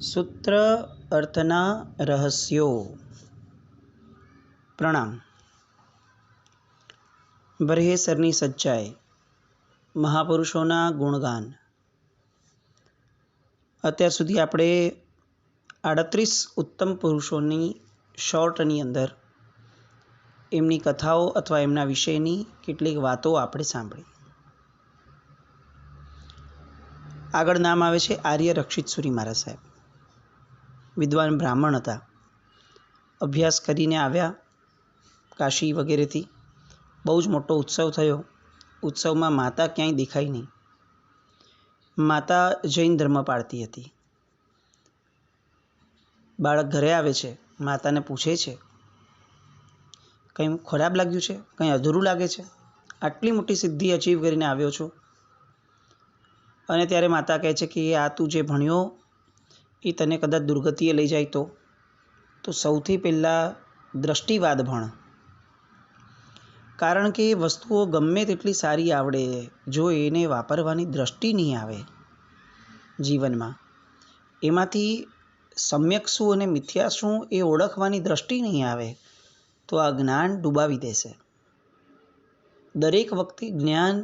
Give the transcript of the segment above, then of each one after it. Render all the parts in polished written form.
સૂત્ર અર્થના રહસ્યો. પ્રણામ. બરહેસરની સચ્ચાઈ, મહાપુરુષોના ગુણગાન. અત્યાર સુધી આપણે 38 ઉત્તમ પુરુષોની શોર્ટની અંદર એમની કથાઓ અથવા એમના વિશેની કેટલીક વાતો આપણે સાંભળી. આગળ નામ આવે છે આર્ય રક્ષિત સુરી મહારાજ સાહેબ. વિદ્વાન બ્રાહ્મણ હતા. અભ્યાસ કરીને આવ્યા કાશી વગેરેથી. બહુ જ મોટો ઉત્સવ થયો. ઉત્સવમાં માતા ક્યાંય દેખાઈ નહીં. માતા જૈન ધર્મ પાળતી હતી. બાળક ઘરે આવે છે, માતાને પૂછે છે, કંઈ ખરાબ લાગ્યું છે, કંઈ અધૂરું લાગે છે, આટલી મોટી સિદ્ધિ અચીવ કરીને આવ્યો છો. અને ત્યારે માતા કહે છે કે આ તું જે ભણ્યો એ તને કદાચ દુર્ગતિએ લઈ જાય તો સૌથી પહેલાં દ્રષ્ટિવાદ ભણ. કારણ કે એ વસ્તુઓ ગમે તેટલી સારી આવડે, જો એને વાપરવાની દ્રષ્ટિ નહીં આવે જીવનમાં, એમાંથી સમ્યક શું અને મિથ્યા શું એ ઓળખવાની દ્રષ્ટિ નહીં આવે તો આ જ્ઞાન ડૂબાવી દેશે. દરેક વખતે જ્ઞાન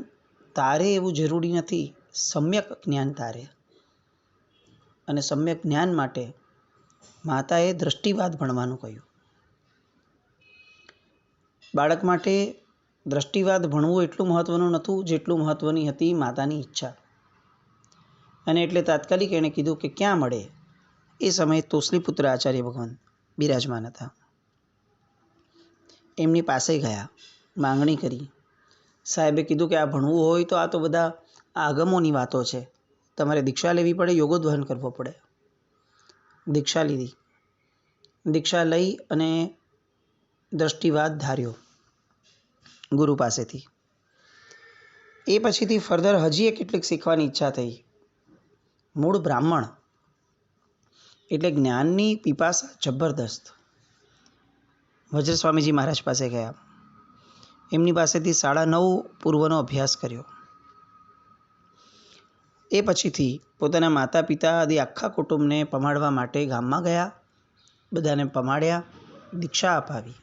તારે એવું જરૂરી નથી, સમ્યક જ્ઞાન તારે. અને સમ્યક જ્ઞાન માટે માતાએ દ્રષ્ટિવાદ ભણવાનું કહ્યું. બાળક માટે દ્રષ્ટિવાદ ભણવું એટલું મહત્ત્વનું નહોતું જેટલું મહત્ત્વની હતી માતાની ઈચ્છા. અને એટલે તાત્કાલિક એણે કીધું કે ક્યાં મળે. એ સમયે તોસલીપુત્ર આચાર્ય ભગવાન બિરાજમાન હતા. એમની પાસે ગયા, માંગણી કરી. સાહેબે કીધું કે આ ભણવું હોય તો આ તો બધા આગમોની વાતો છે, તમારે દીક્ષા લેવી પડે, યોગોદ્વહન કરવો પડે. દીક્ષા લીધી. દીક્ષા લઈ અને દ્રષ્ટિવાદ ધાર્યો ગુરુ પાસેથી. એ પછીથી ફર્ધર હજી કેટલીક શીખવાની ઈચ્છા થઈ. મૂળ બ્રાહ્મણ એટલે જ્ઞાનની પીપાસા જબરદસ્ત. વજ્ર સ્વામીજી મહારાજ પાસે ગયા. એમની પાસેથી 9.5 પૂર્વનો અભ્યાસ કર્યો. એ પછીથી પોતાના માતા પિતા આદિ આખા કુટુંબને પમાડવા માટે ગામમાં ગયા. બધાને પમાડ્યા, દીક્ષા અપાવી.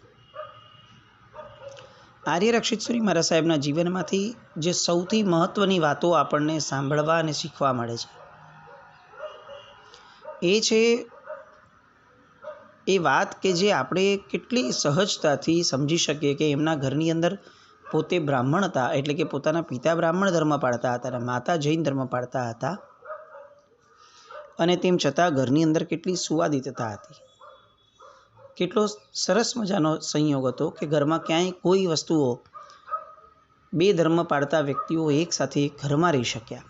આર્ય રક્ષિત સુરી મહારાજ સાહેબના જીવનમાંથી જે સૌથી મહત્ત્વની વાતો આપણને સાંભળવા અને શીખવા મળે છે એ છે એ વાત કે જે આપણે કેટલી સહજતાથી સમજી શકીએ કે એમના ઘરની અંદર પોતે બ્રાહ્મણ હતા, એટલે કે પોતાના પિતા બ્રાહ્મણ ધર્મ પાળતા હતા અને માતા જૈન ધર્મ પાળતા હતા. અને તેમ છતાં ઘરની અંદર કેટલી સુવાદિતતા હતી. કેટલો સરસ મજાનો સંયોગ હતો કે ઘરમાં ક્યાંય કોઈ વસ્તુઓ બે ધર્મ પાળતા વ્યક્તિઓ એકસાથે ઘરમાં રહી શક્યા.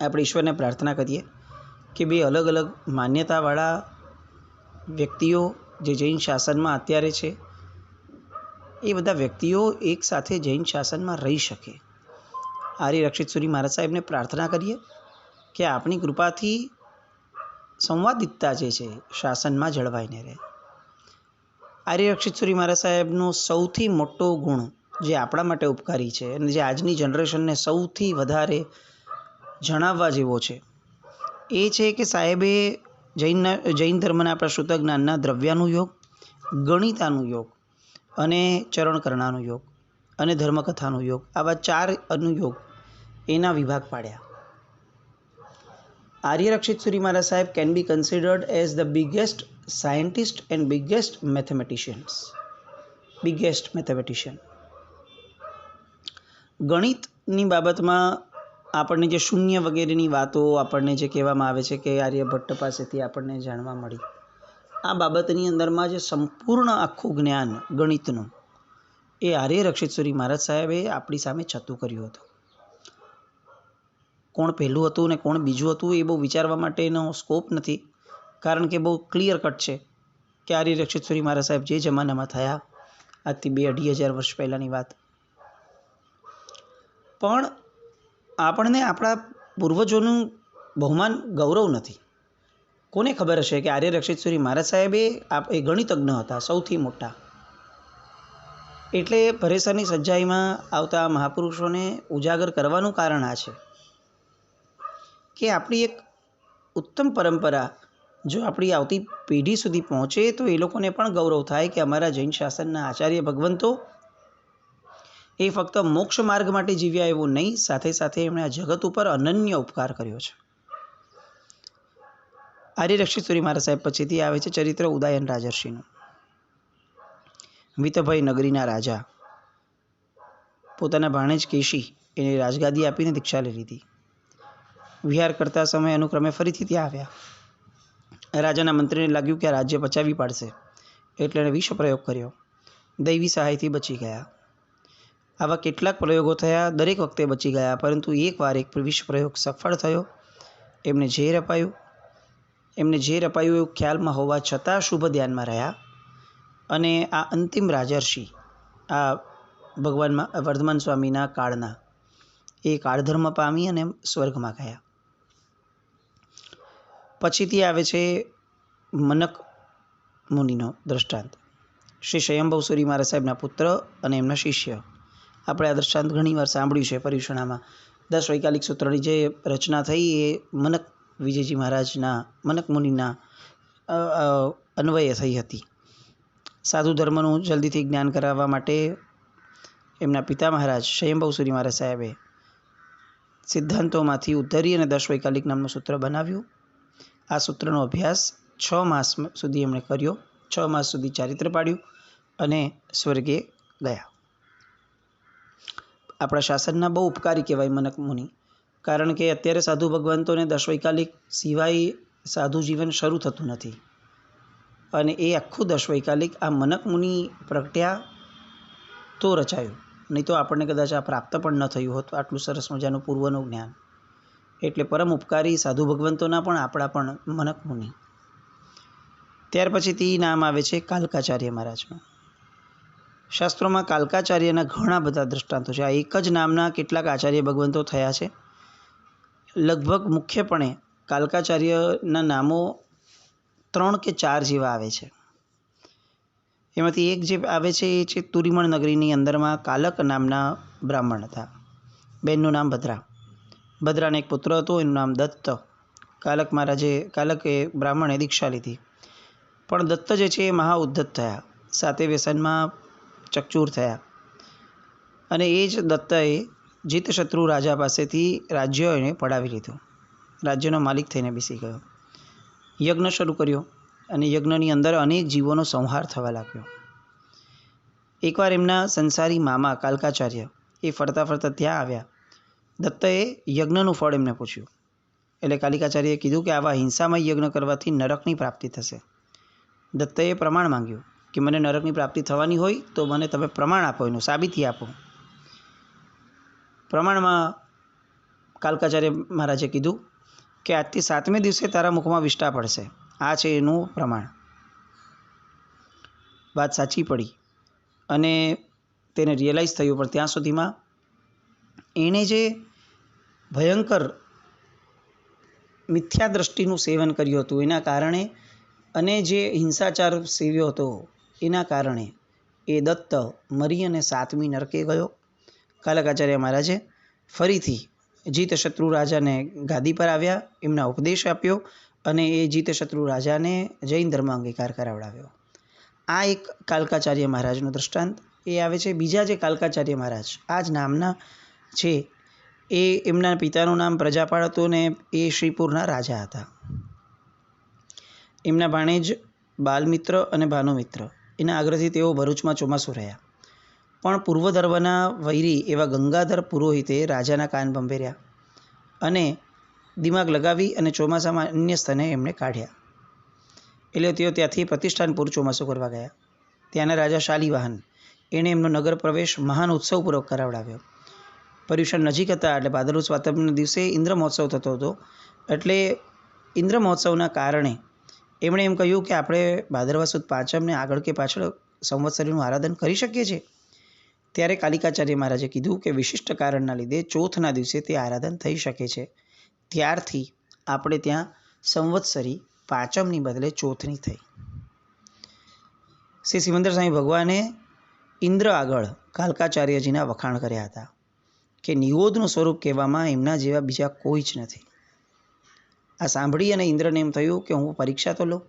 આપણે ઈશ્વરને પ્રાર્થના કરીએ કે બે અલગ અલગ માન્યતાવાળા વ્યક્તિઓ જે જૈન શાસનમાં અત્યારે છે એ બધા વ્યક્તિઓ એકસાથે જૈન શાસનમાં રહી શકે. આર્ય રક્ષિત સુરી મહારાજ સાહેબને પ્રાર્થના કરીએ કે આપણી કૃપાથી સંવાદિતતા જે છે શાસનમાં જળવાઈને રહે. આર્ય રક્ષિત સુરી મહારાજ સાહેબનો સૌથી મોટો ગુણ જે આપણા માટે ઉપકારી છે અને જે આજની જનરેશનને સૌથી વધારે જણાવવા જેવો છે એ છે કે સાહેબે જૈન ધર્મના પ્રસૂત જ્ઞાનના દ્રવ્યાનું યોગ, ગણિતાનું યોગ અને ચરણકરણાનું યોગ અને ધર્મકથાનું યોગ, આવા 4 અનુયોગ એના વિભાગ પાડ્યા. આર્ય રક્ષિત સુરી મહારાજ સાહેબ can be considered as the biggest scientist and biggest mathematician. ગણિતની બાબતમાં આપણને જે શૂન્ય વગેરેની વાતો આપણને જે કહેવામાં આવે છે કે આર્યભટ્ટ પાસેથી આપણને જાણવા મળી, આ બાબતની અંદરમાં જે સંપૂર્ણ આખું જ્ઞાન ગણિતનું એ આર્ય રક્ષિત સુરી મહારાજ સાહેબે આપણી સામે છતું કર્યું હતું. કોણ પહેલું હતું ને કોણ બીજું હતું એ બહુ વિચારવા માટેનો સ્કોપ નથી, કારણ કે બહુ ક્લિયર કટ છે કે આર્ય રક્ષિત સુરી મહારાજ સાહેબ જે જમાનામાં થયા, આજથી 2-2.5 વર્ષ પહેલાંની વાત. પણ આપણને આપણા પૂર્વજોનું બહુમાન ગૌરવ નથી. કોને ખબર હશે કે આર્ય રક્ષિત સુરી મહારાજ સાહેબે એ ગણિતજ્ઞ હતા, સૌથી મોટા. એટલે ભરેસરની સચ્ચાઈમાં આવતા મહાપુરુષોને ઉજાગર કરવાનું કારણ આ છે કે આપણી એક ઉત્તમ પરંપરા જો આપણી આવતી પેઢી સુધી પહોંચે તો એ લોકોને પણ ગૌરવ થાય કે અમારા જૈન શાસનના આચાર્ય ભગવંતો એ ફક્ત મોક્ષ માર્ગ માટે જીવ્યા એવું નહીં, સાથે સાથે એમણે આ જગત ઉપર અનન્ય ઉપકાર કર્યો છે. આર્યરક્ષિત સુરી મહારાજ સાહેબ પછીથી આવે છે ચરિત્ર ઉદયન રાજર્ષિનું. વિતભય નગરીના રાજા પોતાના ભાણેજ કેશી એને રાજગાદી આપીને દીક્ષા લઈ લીધી. વિહાર કરતા સમયે અનુક્રમે ફરીથી ત્યાં આવ્યા. રાજાના મંત્રીને લાગ્યું કે આ રાજ્ય બચાવી પાડશે એટલે એણે વિષ પ્રયોગ કર્યો. દૈવી સહાયથી બચી ગયા. આવા કેટલાક પ્રયોગો થયા, દરેક વખતે બચી ગયા, પરંતુ એકવાર એક વિષ પ્રયોગ સફળ થયો. એમને ઝેર અપાયું એવું ખ્યાલમાં હોવા છતાં શુભ ધ્યાનમાં રહ્યા અને આ અંતિમ રાજર્ષિ આ ભગવાનમાં વર્ધમાન સ્વામીના કાળના એ કાળધર્મ પામી અને સ્વર્ગમાં ગયા. પછીથી આવે છે મનક મુનિનો દ્રષ્ટાંત. શ્રી સ્વયંભવ સુરી મહારાજ સાહેબના પુત્ર અને એમના શિષ્ય. આપણે આ દ્રષ્ટાંત ઘણીવાર સાંભળ્યું છે. પર્યુષણામાં 10 વૈકાલિક સૂત્રની જે રચના થઈ એ મનક વિજયજી મહારાજના મનક મુનિના અન્વયે થઈ હતી. સાધુ ધર્મનું જલ્દીથી જ્ઞાન કરાવવા માટે એમના પિતા મહારાજ સ્વયંભવ સુરી મહારાજ સાહેબે સિદ્ધાંતોમાંથી ઉદ્ધરી અને 10 વૈકાલિક નામનું સૂત્ર બનાવ્યું. આ સૂત્રનો અભ્યાસ 6 માસ સુધી એમણે કર્યો. 6 માસ સુધી ચારિત્ર પાડ્યું અને સ્વર્ગે ગયા. આપણા શાસનના બહુ ઉપકારી કહેવાય મનક મુનિ, કારણ કે અત્યારે સાધુ ભગવંતોને 10 વૈકાલિક સિવાય સાધુ જીવન શરૂ થતું નથી. અને એ આખું 10 વૈકાલિક આ મનક મુનિ પ્રગટ્યા તો રચાયું, નહીં તો આપણને કદાચ આ પ્રાપ્ત પણ ન થયું હોત આટલું સરસ મજાનું પૂર્વનું જ્ઞાન. એટલે પરમ ઉપકારી સાધુ ભગવંતોના પણ આપણા પણ મનક મુનિ. ત્યાર પછીથી નામ આવે છે કાલકાચાર્ય મહારાજનું. શાસ્ત્રોમાં કાલકાચાર્યના ઘણા બધા દૃષ્ટાંતો છે. આ એક જ નામના કેટલાક આચાર્ય ભગવંતો થયા છે. લગભગ મુખ્યપણે કાલકાચાર્યના નામો 3 કે 4 જેવા આવે છે. એમાંથી એક જે આવે છે એ છે તુરીમણ નગરીની અંદરમાં કાલક નામના બ્રાહ્મણ હતા. બેનનું નામ ભદ્રા. ભદ્રાને એક પુત્ર હતો, એનું નામ દત્ત. કાલક એ બ્રાહ્મણે દીક્ષા લીધી, પણ દત્ત જે છે એ મહા ઉદ્ધત થયા, સાતે વ્યસનમાં ચકચૂર થયા. અને એ જ દત્તએ જીતશત્રુ રાજા પાસેથી રાજ્ય એને પડાવી લીધું. રાજ્યનો માલિક થઈને બેસી ગયો. યજ્ઞ શરૂ કર્યો અને યજ્ઞની અંદર અનેક જીવોનો સંહાર થવા લાગ્યો. એકવાર એમના સંસારી મામા કાલકાચાર્ય એ ફરતા ફરતા ત્યાં આવ્યા. દત્તએ યજ્ઞનું ફળ એમને પૂછ્યું. એટલે કાલિકાચાર્યએ કીધું કે આવા હિંસામય યજ્ઞ કરવાથી નરકની પ્રાપ્તિ થશે. દત્તએ પ્રમાણ માંગ્યું કે મને નરકની પ્રાપ્તિ થવાની હોય તો મને તમે પ્રમાણ આપો, એનું સાબિતી આપો. પ્રમાણમાં કાલકાચાર્ય મહારાજે કીધું કે આજથી 7મે દિવસે તારા મુખમાં વિષ્ટા પડશે. આ છે એનું પ્રમાણ. વાત સાચી પડી અને તેને રિયલાઇઝ થયું, પણ ત્યાં સુધીમાં એણે જે ભયંકર મિથ્યા દ્રષ્ટિનું સેવન કર્યું હતું એના કારણે અને જે હિંસાચાર સેવ્યો હતો એના કારણે એ દત્ત મરી અને 7મી નરકે ગયો. કાલકાચાર્ય મહારાજે ફરીથી જીતશત્રુ રાજાને ગાદી પર આવ્યા, એમના ઉપદેશ આપ્યો અને એ જીતશત્રુ રાજાને જૈન ધર્મ અંગીકાર કરાવડાવ્યો. આ એક કાલકાચાર્ય મહારાજનું દૃષ્ટાંત. એ આવે છે બીજા જે કાલકાચાર્ય મહારાજ આ જ નામના છે. એ એમના પિતાનું નામ પ્રજાપાળ હતું ને એ શ્રીપુરના રાજા હતા. એમના ભાણેજ બાલમિત્ર અને ભાનુમિત્ર એના આગ્રહથી તેઓ ભરૂચમાં ચોમાસું રહ્યા. પણ પૂર્વ ધર્મના વૈરી એવા ગંગાધર પુરોહિતે રાજાના કાન ભંભેર્યા અને દિમાગ લગાવી અને ચોમાસામાં અન્ય સ્થાને એમણે કાઢ્યા. એટલે તેઓ ત્યાંથી પ્રતિષ્ઠાનપુર ચોમાસું કરવા ગયા. ત્યાંના રાજા શાલિવાહન એણે એમનો નગર પ્રવેશ મહાન ઉત્સવપૂર્વક કરાવડાવ્યો. પર્યુષણ નજીક હતા એટલે ભાદરવું સ્વાતંત્ર્યના દિવસે ઇન્દ્ર મહોત્સવ થતો હતો. એટલે ઇન્દ્ર મહોત્સવના કારણે એમણે એમ કહ્યું કે આપણે ભાદરવા સુદ પાંચમને આગળ કે પાછળ સંવત્સરીનું આરાધન કરી શકીએ છીએ. ત્યારે કાલિકાચાર્ય મહારાજે કીધું કે વિશિષ્ટ કારણના લીધે ચોથના દિવસે તે આરાધન થઈ શકે છે. ત્યારથી આપણે ત્યાં સંવત્સરી પાંચમની બદલે ચોથની થઈ. શ્રી સિમંદર સ્વામી ભગવાને ઇન્દ્ર આગળ કાલકાચાર્યજીના વખાણ કર્યા હતા કે નિવોદનું સ્વરૂપ કહેવામાં એમના જેવા બીજા કોઈ જ નથી. આ સાંભળી અને ઇન્દ્રને એમ થયું કે હું પરીક્ષા તો લઉં.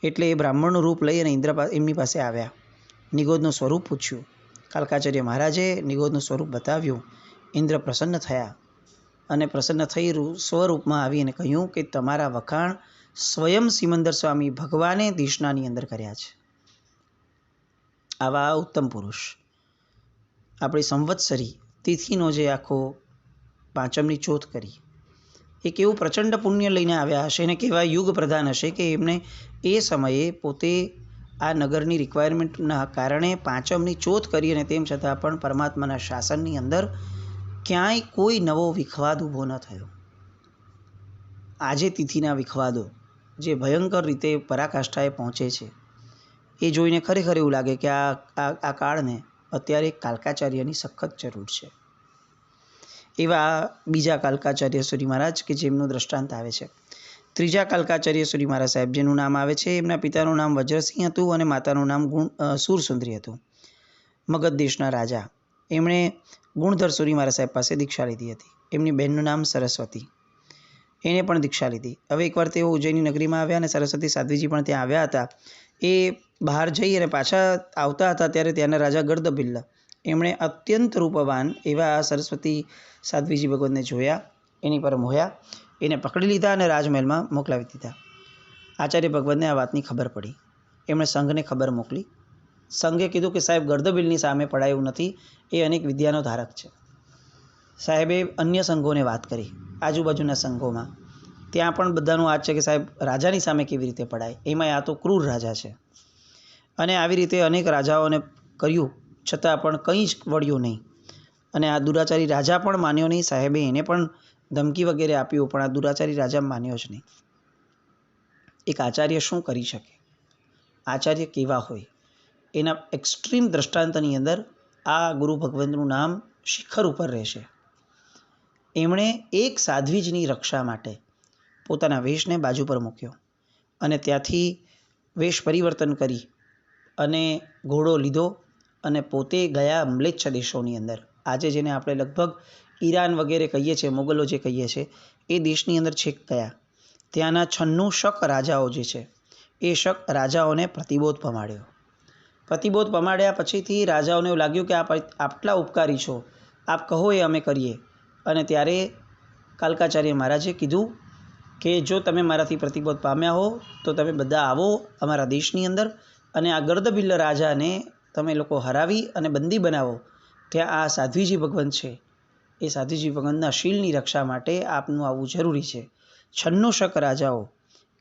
એટલે એ બ્રાહ્મણનું રૂપ લઈ અને ઇન્દ્ર એમની પાસે આવ્યા. નિગોદનું સ્વરૂપ પૂછ્યું. કાલકાચાર્ય મહારાજે નિગોદનું સ્વરૂપ બતાવ્યું. ઇન્દ્ર પ્રસન્ન થયા અને પ્રસન્ન થઈ સ્વરૂપમાં આવીને કહ્યું કે તમારા વખાણ સ્વયં સિમંદર સ્વામી ભગવાને દેશનાની અંદર કર્યા છે. આવા ઉત્તમ પુરુષ આપણી સંવત્સરી તિથિનો જે આખો પાંચમની ચોથ કરી, એ કેવું પ્રચંડ પુણ્ય લઈને આવ્યા હશે અને કેવા યુગ પ્રધાન હશે કે એમને એ સમયે પોતે આ નગરની રિક્વાયરમેન્ટના કારણે પાંચમની ચોથ કરી અને તેમ છતાં પણ પરમાત્માના શાસનની અંદર ક્યાંય કોઈ નવો વિખવાદ ઊભો ન થયો. આજે તિથિના વિખવાદો જે ભયંકર રીતે પરાકાષ્ઠાએ પહોંચે છે, એ જોઈને ખરેખર એવું લાગે કે આ કાળને અત્યારે કાલકાચાર્યની સખત જરૂર છે. એવા બીજા કાલકાચાર્ય સૂરી મહારાજ કે જેમનું દ્રષ્ટાંત આવે છે. ત્રીજા કાલકાચાર્ય સૂરી મહારાજ સાહેબ જેનું નામ આવે છે, એમના પિતાનું નામ વજ્રસિંહ હતું અને માતાનું નામ સુરસુંદરી હતું. મગધ દેશના રાજા. એમણે ગુણધર સૂરી મહારાજ સાહેબ પાસે દીક્ષા લીધી હતી. એમની બહેનનું નામ સરસ્વતી, એને પણ દીક્ષા લીધી. હવે એકવાર તેઓ ઉજ્જૈની નગરીમાં આવ્યા અને સરસ્વતી સાધ્વીજી પણ ત્યાં આવ્યા હતા. એ બહાર જઈ અને પાછા આવતા હતા ત્યારે ત્યાંના રાજા ગર્દભિલ્લ એમણે અત્યંત રૂપવાન એવા સરસ્વતી સાધ્વીજી ભગવાનને જોયા, એની પર મોહ્યા, એને પકડી લીધા અને રાજમહેલમાં મોકલાવી દીધા. આચાર્ય ભગવાનને આ વાતની ખબર પડી. એમણે સંઘને ખબર મોકલી. સંઘે કીધું કે સાહેબ ગર્દભિલ્લની સામે પડાયું નથી, એ અનેક વિદ્યાનો ધારક છે. સાહેબે અન્ય સંઘોને વાત કરી, આજુબાજુના સંઘોમાં. ત્યાં પણ બધાનું આ છે કે સાહેબ રાજાની સામે કેવી રીતે પડાય, એમાંય આ તો ક્રૂર રાજા છે. અને આવી રીતે અનેક રાજાઓને કર્યું, છતાં પણ કંઈ જ વળ્યું નહીં. અને આ દુરાચારી રાજા પણ માન્યો નહીં. સાહેબે એને પણ ધમકી વગેરે આપ્યું, પણ આ દુરાચારી રાજા માન્યો જ નહીં. એક આચાર્ય શું કરી શકે, આચાર્ય કેવા હોય, એના એક્સ્ટ્રીમ દ્રષ્ટાંતની અંદર આ ગુરુ ભગવંતનું નામ શિખર ઉપર રહેશે. એમણે એક સાધ્વીજની રક્ષા માટે પોતાના વેશને બાજુ પર મૂક્યો અને ત્યાંથી વેશ પરિવર્તન કરી અને ઘોડો લીધો અને પોતે ગયા મ્લેચ્છ દેશોની અંદર. આજે જેને આપણે લગભગ ઈરાન વગેરે કહીએ છીએ, મોગલો જે કહીએ છીએ, એ દેશની અંદર છેક ગયા. ત્યાંના 96 શક રાજાઓ જે છે, એ શક રાજાઓને પ્રતિબોધ પમાડ્યો. પ્રતિબોધ પમાડ્યા પછીથી રાજાઓને એવું લાગ્યું કે આપ આટલા ઉપકારી છો, આપ કહો એ અમે કરીએ. અને ત્યારે કાલકાચાર્ય મહારાજે કીધું કે જો તમે મારાથી પ્રતિબોધ પામ્યા હો તો તમે બધા આવો અમારા દેશની અંદર અને આ ગર્દભિલ્લ રાજાને તમે લોકો હરાવી અને બંદી બનાવો. ત્યાં આ સાધ્વીજી ભગવંત છે, એ સાધ્વીજી ભગવંતના શીલની રક્ષા માટે આપનું આવવું જરૂરી છે. 96 શક રાજાઓ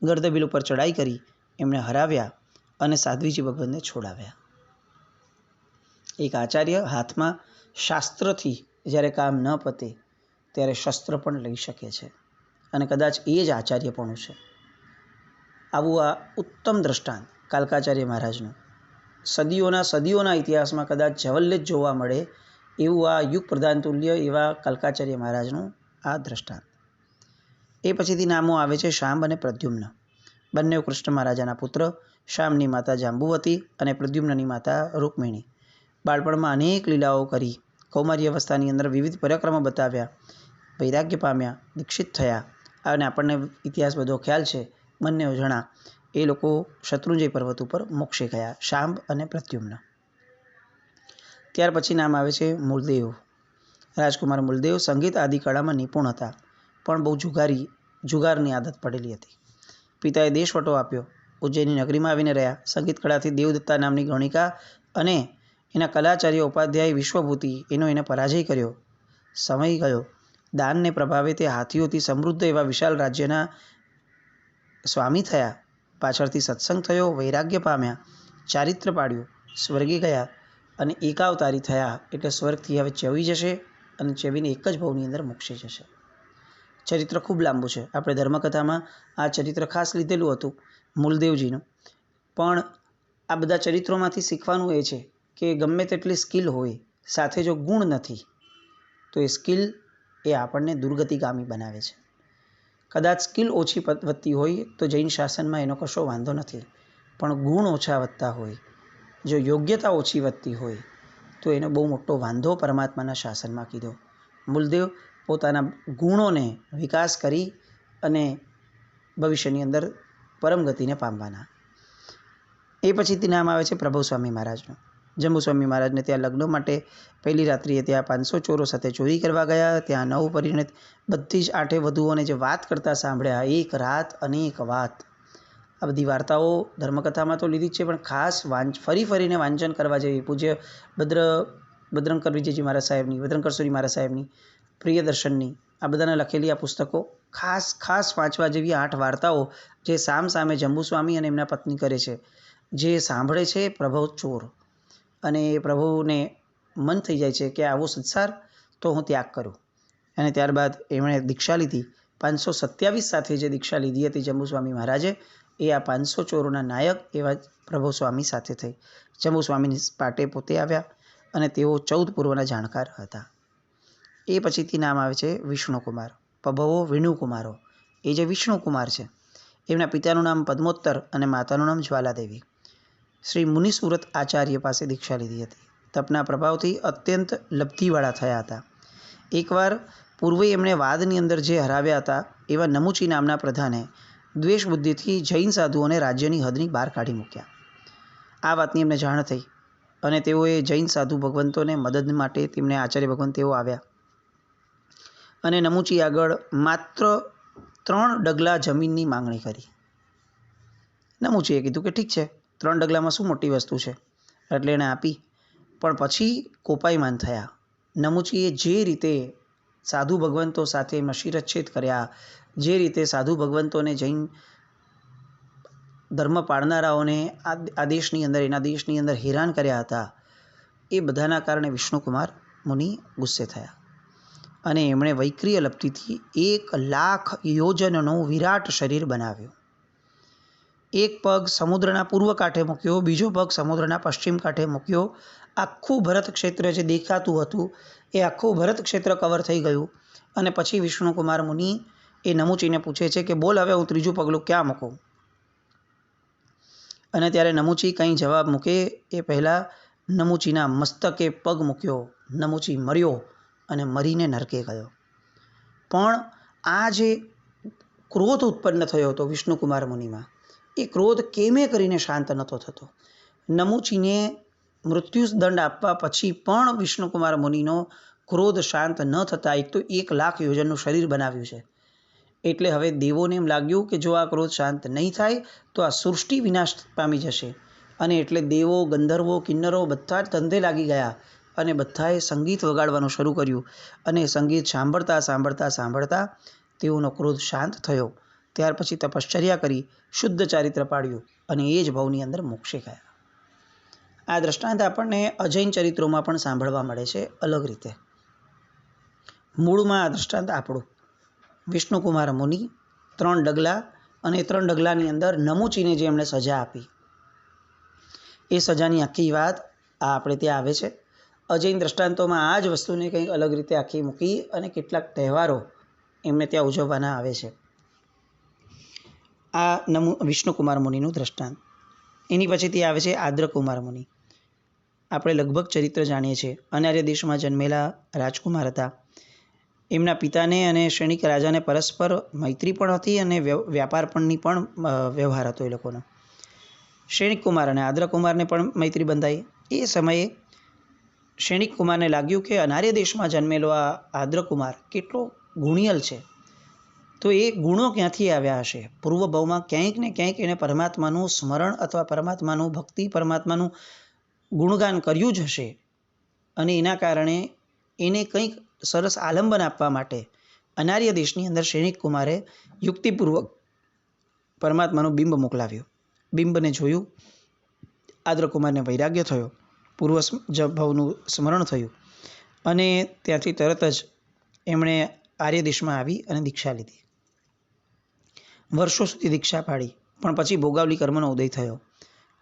ગર્દભિલ્લ ઉપર ચડાઈ કરી, એમણે હરાવ્યા અને સાધ્વીજી ભગવંતને છોડાવ્યા. એક આચાર્ય હાથમાં શાસ્ત્રથી જ્યારે કામ ન પતે ત્યારે શસ્ત્ર પણ લઈ શકે છે અને કદાચ એ જ આચાર્યપણું છે. આવું આ ઉત્તમ દ્રષ્ટાંત કાલકાચાર્ય મહારાજનું સદીઓના ઇતિહાસમાં કદાચ જવલ્લે જ જોવા મળે એવું આ યુગ પ્રધાન તુલ્ય એવા કાલકાચાર્ય મહારાજનું આ દ્રષ્ટાંત. એ પછીથી નામો આવે છે શાંબ અને પ્રદ્યુમ્ન. બંને કૃષ્ણ મહારાજાના પુત્ર. શામની માતા જાંબુવતી અને પ્રદ્યુમ્નની માતા રૂકમિણી. બાળપણમાં અનેક લીલાઓ કરી, કૌમાર્ય અવસ્થાની અંદર વિવિધ પરાક્રમો બતાવ્યા, વૈરાગ્ય પામ્યા, દીક્ષિત થયા અને આપણને ઇતિહાસ બધો ખ્યાલ છે. બંને જણા એ લોકો શત્રુંજય પર્વત ઉપર મોક્ષે ગયા, શાંબ અને પ્રદ્યુમ્ન. ત્યાર પછી નામ આવે છે મૂળદેવ. રાજકુમાર મૂળદેવ સંગીત આદિ કળામાં નિપુણ હતા, પણ બહુ જુગારની આદત પડેલી હતી. પિતાએ દેશવટો આપ્યો, ઉજ્જૈની નગરીમાં આવીને રહ્યા. સંગીત કળાથી દેવદત્તા નામની ગણિકા અને એના કલાચાર્ય ઉપાધ્યાય વિશ્વભૂતિ એનો એને પરાજય કર્યો. સમય ગયો. દાનને પ્રભાવે તે હાથીઓથી સમૃદ્ધ એવા વિશાળ રાજ્યના સ્વામી થયા. પાછળથી સત્સંગ થયો, વૈરાગ્ય પામ્યા, ચારિત્ર પાડ્યું, સ્વર્ગે ગયા અને એકાવતારી થયા. એટલે સ્વર્ગથી હવે ચેવી જશે અને ચેવીને એક જ ભાવની અંદર મોક્ષે જશે. ચરિત્ર ખૂબ લાંબુ છે. આપણે ધર્મકથામાં આ ચરિત્ર ખાસ લીધેલું હતું મૂળદેવજીનું. પણ આ બધા ચરિત્રોમાંથી શીખવાનું એ છે કે ગમે તેટલી સ્કિલ હોય, સાથે જો ગુણ નથી તો એ સ્કિલ એ આપણને દુર્ગતિગામી બનાવે છે. કદાચ સ્કિલ ઓછી વધતી હોય તો જૈન શાસનમાં એનો કશો વાંધો નથી, પણ ગુણ ઓછા વધતા હોય, જો યોગ્યતા ઓછી વધતી હોય તો એનો બહુ મોટો વાંધો પરમાત્માના શાસનમાં કીધો. મૂળદેવ પોતાના ગુણોને વિકાસ કરી અને ભવિષ્યની અંદર પરમ ગતિને પામવાના. એ પછીથી નામ આવે છે પ્રભુ સ્વામી મહારાજનું. જંબુસ્વામી મહારાજને ત્યાં લગ્ન માટે પહેલી રાત્રિએ ત્યાં 500 ચોરો સાથે ચોરી કરવા ગયા. ત્યાં 9 પરિણીત બધી જ 8 વધુઓને જે વાત કરતા સાંભળ્યા, એક રાત અનેક વાત. આ બધી વાર્તાઓ ધર્મકથામાં તો લીધી જ છે, પણ ખાસ ફરીને વાંચન કરવા જેવી પૂજ્ય બજરંગકર વિજયજી મહારાજ સાહેબની, બજરંગકરસુરી મહારાજ સાહેબની, પ્રિયદર્શનની, આ બધાના લખેલી આ પુસ્તકો ખાસ વાંચવા જેવી 8 વાર્તાઓ જે સામે જંબુસ્વામી અને એમના પત્ની કરે છે. જે સાંભળે છે પ્રભુ ચોર, અને એ પ્રભુને મન થઈ જાય છે કે આવો સંસાર તો હું ત્યાગ કરું. અને ત્યારબાદ એમણે દીક્ષા લીધી. 527 સાથે જે દીક્ષા લીધી હતી જંબુસ્વામી મહારાજે, એ આ 500 ચોરોના નાયક એવા પ્રભુ સ્વામી સાથે થઈ. જંબુસ્વામીની પાટે પોતે આવ્યા અને તેઓ 14 પૂર્વના જાણકાર હતા. એ પછીથી નામ આવે છે વિષ્ણુકુમાર. પભવો વિષ્ણુકુમારો. એ જે વિષ્ણુકુમાર છે, એમના પિતાનું નામ પદ્મોત્તર અને માતાનું નામ જ્વાલાદેવી. શ્રી મુનિસુરત આચાર્ય પાસે દીક્ષા લીધી હતી. તપના પ્રભાવથી અત્યંત લબ્ધિવાળા થયા હતા. એકવાર પૂર્વે એમણે વાદની અંદર જે હરાવ્યા હતા એવા નમુચી નામના પ્રધાને દ્વેષ બુદ્ધિથી જૈન સાધુઓને રાજ્યની હદની બહાર કાઢી મૂક્યા. આ વાતની એમને જાણ થઈ અને તેઓએ જૈન સાધુ ભગવંતોને મદદ માટે તેમને આચાર્ય ભગવંત તેઓ આવ્યા અને નમુચી આગળ માત્ર 3 ડગલા જમીનની માંગણી કરી. નમુચીએ કીધું કે ઠીક છે, 3 ડગલામાં શું મોટી વસ્તુ છે, એટલે એણે આપી. પણ પછી કોપાયમાન થયા. નમુચીએ જે રીતે સાધુ ભગવંતો સાથે મશીરચ્છેદ કર્યા, જે રીતે સાધુ ભગવંતોને જૈન ધર્મ પાળનારાઓને આ દેશની અંદર, એના દેશની અંદર હેરાન કર્યા હતા, એ બધાના કારણે વિષ્ણુકુમાર મુનિ ગુસ્સે થયા અને એમણે વૈક્રિય લપ્તિથી 1,00,000 યોજનનું વિરાટ શરીર બનાવ્યું. એક પગ સમુદ્રના પૂર્વ કાંઠે મૂક્યો, બીજો પગ સમુદ્રના પશ્ચિમ કાંઠે મૂક્યો. આખું ભરત ક્ષેત્ર જે દેખાતું હતું એ આખું ભરત ક્ષેત્ર કવર થઈ ગયું. અને પછી વિષ્ણુકુમાર મુનિ એ નમુચીને પૂછે છે કે બોલ, હવે હું ત્રીજું પગલું ક્યાં મૂકું? અને ત્યારે નમુચી કંઈ જવાબ મૂકે એ પહેલાં નમુચીના મસ્તકે પગ મૂક્યો. નમુચી મર્યો અને મરીને નરકે ગયો. પણ આ જે ક્રોધ ઉત્પન્ન થયો હતો વિષ્ણુકુમાર મુનિમાં, એ ક્રોધ કેમે કરીને શાંત નહોતો થતો. નમુચીને મૃત્યુદંડ આપવા પછી પણ વિષ્ણુકુમાર મુનિનો ક્રોધ શાંત ન થતાં, એક તો 1,00,000 યોજનનું શરીર બનાવ્યું છે, એટલે હવે દેવોને એમ લાગ્યું કે જો આ ક્રોધ શાંત નહીં થાય તો આ સૃષ્ટિ વિનાશ પામી જશે. અને એટલે દેવો, ગંધર્વો, કિન્નરો બધા જ ધંધે લાગી ગયા અને બધાએ સંગીત વગાડવાનું શરૂ કર્યું. અને સંગીત સાંભળતા તેઓનો ક્રોધ શાંત થયો. ત્યાર પછી તપશ્ચર્યા કરી, શુદ્ધ ચારિત્ર પાડ્યું અને એ જ ભવની અંદર મોક્ષે ગયા. આ દ્રષ્ટાંત આપણને અજૈન ચરિત્રોમાં પણ સાંભળવા મળે છે અલગ રીતે. મૂળમાં આ દ્રષ્ટાંત આપણું વિષ્ણુકુમાર મુનિ 3 ડગલા, અને 3 ડગલાની અંદર નમુચીને જે એમણે સજા આપી, એ સજાની આખી વાત આ આપણે ત્યાં આવે છે. અજૈન દ્રષ્ટાંતોમાં આ જ વસ્તુને કંઈક અલગ રીતે આખી મૂકી અને કેટલાક તહેવારો એમને ત્યાં ઉજવવાના આવે છે. આ વિષ્ણુકુમાર મુનિનું દ્રષ્ટાંત. એની પછીથી આવે છે આદ્રકુમાર મુનિ. આપણે લગભગ ચરિત્ર જાણીએ છીએ. અનાર્ય દેશમાં જન્મેલા રાજકુમાર હતા. એમના પિતાને અને શૈણિક રાજાને પરસ્પર મૈત્રી પણ હતી અને વ્યાપારની પણ વ્યવહાર હતો એ લોકોનો. શૈણિક કુમાર અને આદ્રકુમારને પણ મૈત્રી બંધાઈ. એ સમયે શૈણિક કુમારને લાગ્યું કે અનાર્ય દેશમાં જન્મેલો આ આદ્રકુમાર કેટલો ગુણિયલ છે, તો એ ગુણો ક્યાંથી આવ્યા હશે? પૂર્વ ભાવમાં ક્યાંક ને ક્યાંક એને પરમાત્માનું સ્મરણ અથવા પરમાત્માનું ભક્તિ, પરમાત્માનું ગુણગાન કર્યું જ હશે. અને એના કારણે એને કંઈક સરસ આલંબન આપવા માટે અનાર્ય દેશની અંદર શૈણિક કુમારે યુક્તિપૂર્વક પરમાત્માનું બિંબ મોકલાવ્યું. બિંબને જોયું, આદ્રકુમારને વૈરાગ્ય થયો, પૂર્વ ભાવનું સ્મરણ થયું અને ત્યાંથી તરત જ એમણે આર્ય દેશમાં આવી અને દીક્ષા લીધી. વર્ષો સુધી દીક્ષા પાડી, પણ પછી ભોગાવલી કર્મનો ઉદય થયો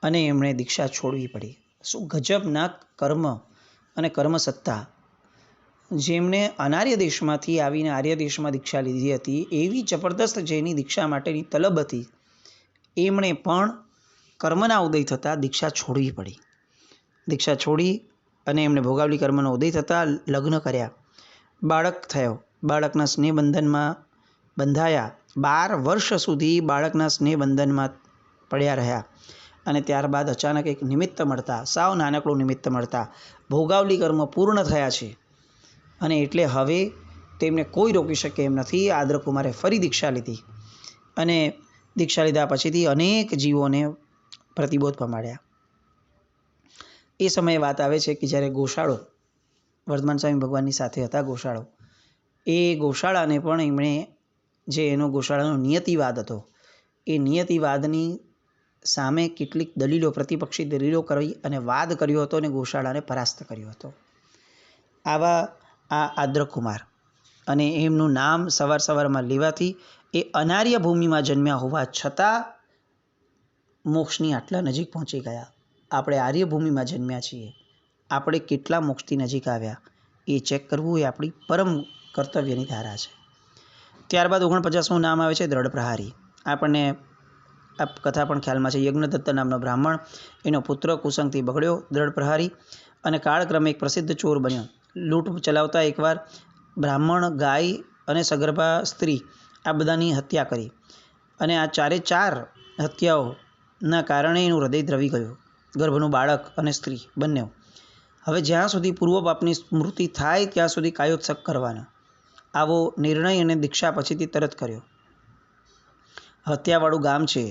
અને એમણે દીક્ષા છોડવી પડી. શું ગજબના કર્મ અને કર્મસત્તા! જેમણે અનાર્ય દેશમાંથી આવીને આર્ય દેશમાં દીક્ષા લીધી હતી, એવી જબરદસ્ત જેની દીક્ષા માટેની તલબ હતી, એમણે પણ કર્મના ઉદય થતાં દીક્ષા છોડવી પડી. દીક્ષા છોડી અને એમણે ભોગાવલી કર્મનો ઉદય થતાં લગ્ન કર્યા. બાળક થયો. બાળકના સ્નેહબંધનમાં બંધાયા 12 વર્ષ સુધી બાળકના સ્નેહબંધનમાં પડ્યા રહ્યા અને ત્યારબાદ અચાનક એક નિમિત્ત મળતા, સાવ નાનકડું નિમિત્ત મળતા ભોગાવલી કર્મ પૂર્ણ થયા છે અને એટલે હવે તેમને કોઈ રોકી શકે એમ નથી. આદ્રકુમારે ફરી દીક્ષા લીધી અને દીક્ષા લીધા પછીથી અનેક જીવોને પ્રતિબોધ પમાડ્યા. એ સમયે વાત આવે છે કે જ્યારે ગોશાળો વર્ધમાન સ્વામી ભગવાનની સાથે હતા, ગોશાળો, એ ગોશાળાને પણ એમણે જે એનો ગોશાળાનો નિયતિવાદ હતો એ નિયતિવાદની સામે કેટલીક દલીલો, પ્રતિપક્ષી દલીલો કરી અને વાદ કર્યો હતો અને ગોશાળાને પરાસ્ત કર્યો હતો. આવા આ આદ્રકુમાર અને એમનું નામ સવારમાં લેવાથી એ અનાર્ય ભૂમિમાં જન્મ્યા હોવા છતાં મોક્ષની આટલા નજીક પહોંચી ગયા. આપણે આર્યભૂમિમાં જન્મ્યા છીએ, આપણે કેટલા મોક્ષથી નજીક આવ્યા એ ચેક કરવું એ આપણી પરમ કર્તવ્યની ધારા છે. ત્યારબાદ 49મું નામ આવે છે દ્રઢ પ્રહારી. આપણને આ કથા પણ ખ્યાલમાં છે. યજ્ઞદત્ત નામનો બ્રાહ્મણ, એનો પુત્ર કુસંગથી બગડ્યો, દ્રઢ પ્રહારી, અને કાળક્રમે એક પ્રસિદ્ધ ચોર બન્યો. લૂંટ ચલાવતા એકવાર બ્રાહ્મણ, ગાય અને સગર્ભા સ્ત્રી આ બધાની હત્યા કરી અને આ 4 હત્યાઓના કારણે એનું હૃદય દ્રવી ગયું, ગર્ભનું બાળક અને સ્ત્રી બંને. હવે જ્યાં સુધી પૂર્વ પાપની સ્મૃતિ થાય ત્યાં સુધી કાયોત્સક કરવાનો આવો નિર્ણય અને દીક્ષા પછીથી તરત કર્યો. હત્યાવાળું ગામ છે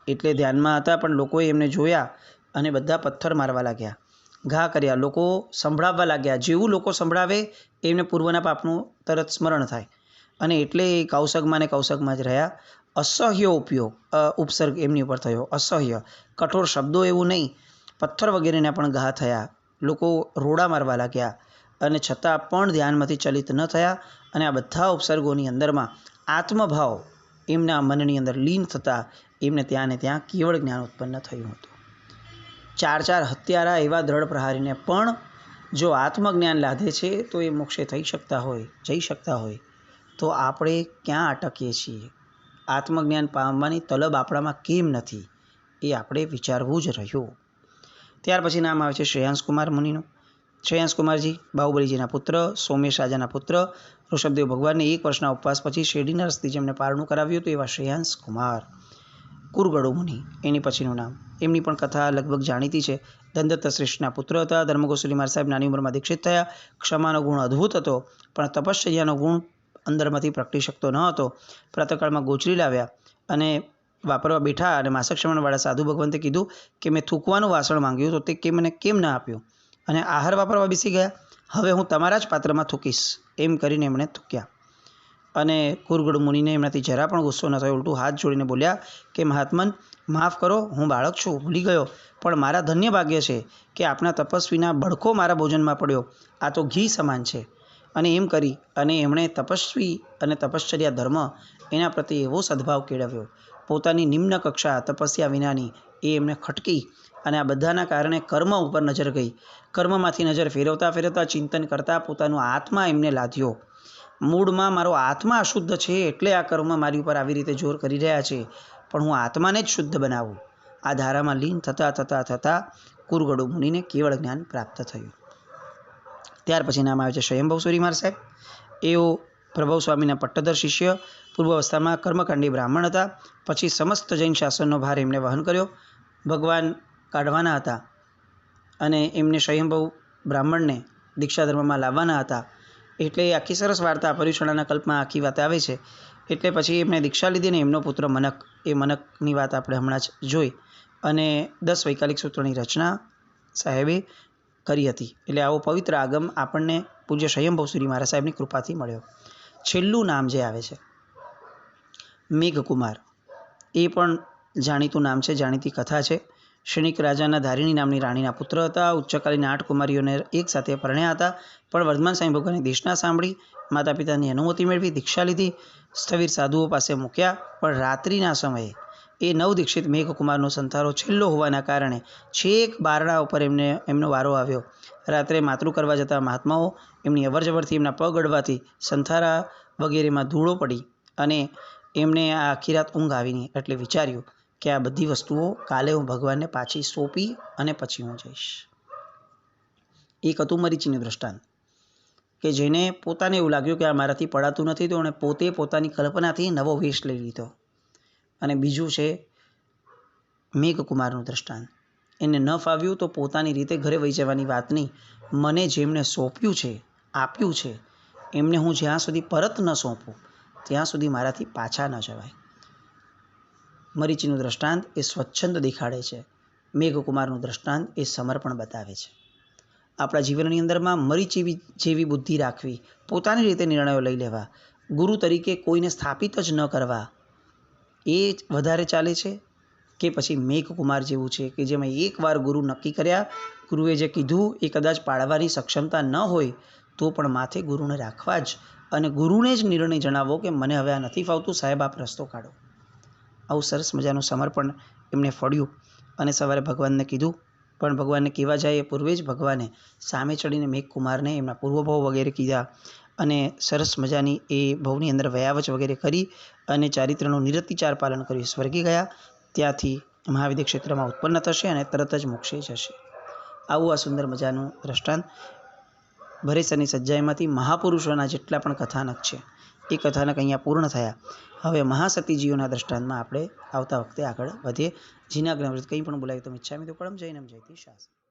એટલે ધ્યાનમાં હતા, પણ લોકોએ એમને જોયા અને બધા પથ્થર મારવા લાગ્યા, ઘા કર્યા, લોકો સંભળાવવા લાગ્યા. જેવું લોકો સંભળાવે એમને પૂર્વના પાપનું તરત સ્મરણ થાય અને એટલે એ કૌશગમાં જ રહ્યા. અસહ્ય ઉપસર્ગ એમની ઉપર થયો, અસહ્ય કઠોર શબ્દો, એવું નહીં, પથ્થર વગેરેના પણ ઘા થયા. લોકો રોડા મારવા લાગ્યા અને છતાં પણ ધ્યાનમાંથી ચલિત ન થયા અને આ બધા ઉપસર્ગોની અંદરમાં આત્મભાવ એમના મનની અંદર લીન થતાં એમને ત્યાં ને ત્યાં કેવળ જ્ઞાન ઉત્પન્ન થયું હતું. 4 હત્યારા એવા દ્રઢ પ્રહારીને પણ જો આત્મજ્ઞાન લાદે છે તો એ મોક્ષે જઈ શકતા હોય તો આપણે ક્યાં અટકીએ છીએ? આત્મજ્ઞાન પામવાની તલબ આપણામાં કેમ નથી એ આપણે વિચારવું જ રહ્યું. ત્યાર પછી નામ આવે છે શ્રેયાંસકુમાર મુનિનું. શ્રેયાંસકુમારજી બાહુબલીજીના પુત્ર, સોમેશ રાજાના પુત્ર, ઋષભદેવ ભગવાનને 1 વર્ષના ઉપવાસ પછી શેરડીના રસથી જેમને પારણું કરાવ્યું હતું એવા શ્રેયાંસકુમાર. કુરગડુ મુનિ એની પછીનું નામ. એમની પણ કથા લગભગ જાણીતી છે. દંતદત્ત શ્રેષ્ઠના પુત્ર હતા. ધર્મગોસ્વામી મહારાજ સાહેબ નાની ઉંમરમાં દીક્ષિત થયા. ક્ષમાનો ગુણ અદ્ભુત હતો, પણ તપશ્ચર્યાનો ગુણ અંદરમાંથી પ્રગટી શકતો ન હતો. પ્રાતઃકાળમાં ગોચરી લાવ્યા અને વાપરવા બેઠા અને માસક શ્રવણવાળા સાધુ ભગવંતે કીધું કે મેં થૂકવાનું વાસણ માંગ્યું તો તે મને કેમ ના આપ્યું, અને આહાર વાપરવા બેસી ગયા, હવે હું તમારા જ પાત્રમાં થૂકીશ, એમ કરીને એમણે થૂક્યા. અને કુરગડ મુનિને એમનાથી જરા પણ ગુસ્સો ન થયો, ઉલટું હાથ જોડીને બોલ્યા કે મહાત્મન, માફ કરો, હું બાળક છું, ભૂલી ગયો, પણ મારા ધન્ય ભાગ્ય છે કે આપણા તપસ્વીના બડકો મારા ભોજનમાં પડ્યો, આ તો ઘી સમાન છે. અને એમ કરી અને એમણે તપસ્વી અને તપશ્ચર્યા ધર્મ એના પ્રત્યે એવો સદભાવ કેળવ્યો. પોતાની નિમ્ન કક્ષા તપસ્યા વિનાની એ એમને ખટકી અને આ બધાના કારણે કર્મ ઉપર નજર ગઈ. કર્મમાંથી નજર ફેરવતા ચિંતન કરતાં પોતાનો આત્મા એમને લાદ્યો. મૂળમાં મારો આત્મા અશુદ્ધ છે એટલે આ કર્મ મારી ઉપર આવી રીતે જોર કરી રહ્યા છે, પણ હું આત્માને જ શુદ્ધ બનાવું. આ ધારામાં લીન થતાં કુરગડુ મુનિને કેવળ જ્ઞાન પ્રાપ્ત થયું. ત્યાર પછી નામ આવે છે સ્વયંભવ સુરી મહારાજ સાહેબ. એઓ પ્રભવ સ્વામીના પટ્ટધર શિષ્ય, પૂર્વ અવસ્થામાં કર્મકાંડી બ્રાહ્મણ હતા. પછી સમસ્ત જૈન શાસનનો ભાર એમણે વહન કર્યો. ભગવાન કાઢવાના હતા અને એમને સ્વયંભવ બ્રાહ્મણને દીક્ષા ધર્મમાં લાવવાના હતા. એટલે આખી સરસ વાર્તા પર્યુષણાના કલ્પમાં આખી વાત આવે છે. એટલે પછી એમણે દીક્ષા લીધી ને એમનો પુત્ર મનક, એ મનકની વાત આપણે હમણાં જ જોઈ અને 10 વૈકાલિક સૂત્રોની રચના સાહેબે કરી હતી. એટલે આવો પવિત્ર આગમ આપણને પૂજ્ય સ્વયંભવ સુરી મહારાજ સાહેબની કૃપાથી મળ્યો. છેલ્લું નામ જે આવે છે મેઘકુમાર, એ પણ જાણીતું નામ છે, જાણીતી કથા છે. ક્ષણિક રાજાના ધારિણી નામની રાણીના પુત્ર હતા. ઉચ્ચકાલીન 8 કુમારીઓને એક સાથે પરણ્યા હતા, પણ વર્ધમાન સ્વામી ભગવાનની દેશના સાંભળી, માતા પિતાની અનુમતિ મેળવી, દીક્ષા લીધી, સ્થવિર સાધુઓ પાસે મૂક્યા. પણ રાત્રિના સમયે એ નવદીક્ષિત મેઘકુમારનો સંથારો છેલ્લો હોવાના કારણે છેક બારણા ઉપર એમનો વારો આવ્યો. રાત્રે માતૃ કરવા જતા મહાત્માઓ એમની અવરજવરથી એમના પગ અડવાથી સંથારા વગેરેમાં ધૂળો પડી અને એમને આ આખી રાત ઊંઘ આવી નહીં. એટલે વિચાર્યું કે આ બધી વસ્તુઓ કાલે હું ભગવાનને પાછી સોંપી અને પછી હું જઈશ. એક હતું મરીચીનું દ્રષ્ટાંત. કે જેને પોતાને એવું લાગ્યું કે આ મારાથી પડાતું નથી, તો એણે પોતે પોતાની કલ્પનાથી નવો વેશ લઈ લીધો. અને બીજું છે મેઘકુમારનું દ્રષ્ટાંત. એને ન ફાવ્યું તો પોતાની રીતે ઘરે વહી જવાની વાત નહીં, મને જેમણે સોંપ્યું છે, આપ્યું છે, એમને હું જ્યાં સુધી પરત ન સોંપું ત્યાં સુધી મારાથી પાછા ન જવાય. મરીચીનું દ્રષ્ટાંત એ સ્વચ્છંદ દેખાડે છે. મેઘકુમારનું દ્રષ્ટાંત એ સમર્પણ બતાવે છે. આપણા જીવનની અંદરમાં મરીચી જેવી બુદ્ધિ રાખવી, પોતાની રીતે નિર્ણયો લઈ લેવા, ગુરુ તરીકે કોઈને સ્થાપિત જ ન કરવા, એ વધારે ચાલે છે કે પછી મેઘકુમાર જેવું છે કે જેમાં એકવાર ગુરુ નક્કી કર્યા, ગુરુએ જે કીધું એ કદાચ પાળવાની સક્ષમતા ન હોય તો પણ માથે ગુરુને રાખવા જ, અને ગુરુને જ નિર્ણય જણાવો કે મને હવે આ નથી ફાવતું, સાહેબ આપ રસ્તો કાઢો. આવું સરસ મજાનું સમર્પણ એમને ફળ્યું. અને સવારે ભગવાનને કીધું, પણ ભગવાનને કહેવા જાય એ પૂર્વે જ ભગવાને સામે ચડીને મેઘકુમારને એમના પૂર્વભાવ વગેરે કીધા અને સરસ મજાની એ ભવની અંદર વયાવચ વગેરે કરી અને ચારિત્રનું નિરતિચાર પાલન કરી સ્વર્ગે ગયા. ત્યાંથી મહાવિદ્ય ક્ષેત્રમાં ઉત્પન્ન થશે અને તરત જ મોક્ષે જશે. આવું આ સુંદર મજાનું દ્રષ્ટાંત ભરેસરની સજ્જાઈમાંથી મહાપુરુષોના જેટલા પણ કથાનક છે એ કથાનક અહીંયા પૂર્ણ થયા. હવે મહાસતીજીઓના દ્રષ્ટાંતમાં આપણે આવતા વખતે આગળ વધીએ. જીનાગ્રહ કંઈ પણ બોલાય તો મિચ્છામિ દુક્કડમ. જૈનમ જયતિ શાસ્ત્રી.